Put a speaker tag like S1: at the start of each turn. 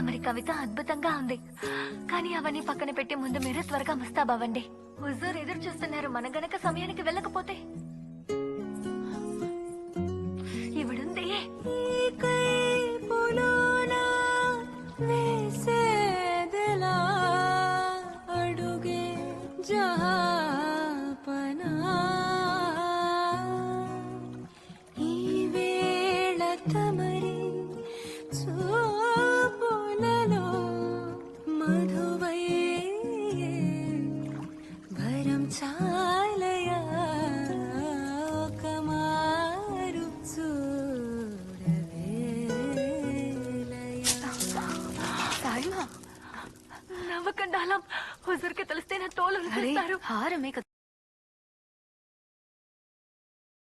S1: తమరి కవిత అద్భుతంగా ఉంది, కానీ అవన్నీ పక్కన పెట్టి ముందు మీరు త్వరగా ముస్తాబవ్వండి. హుజూర్ ఎదురు చూస్తున్నారు. మన గనక సమయానికి వెళ్ళకపోతే ఇవిడుంది. అడుగే జహాపనా ఈ వేళ తమరి చూపులలో మధువై భరం చాలయా ఒక మారు చూడవేలయా. నవ్వకండాలం హుజూర్కి తెలిస్తే నా తోలు
S2: హారమే కదా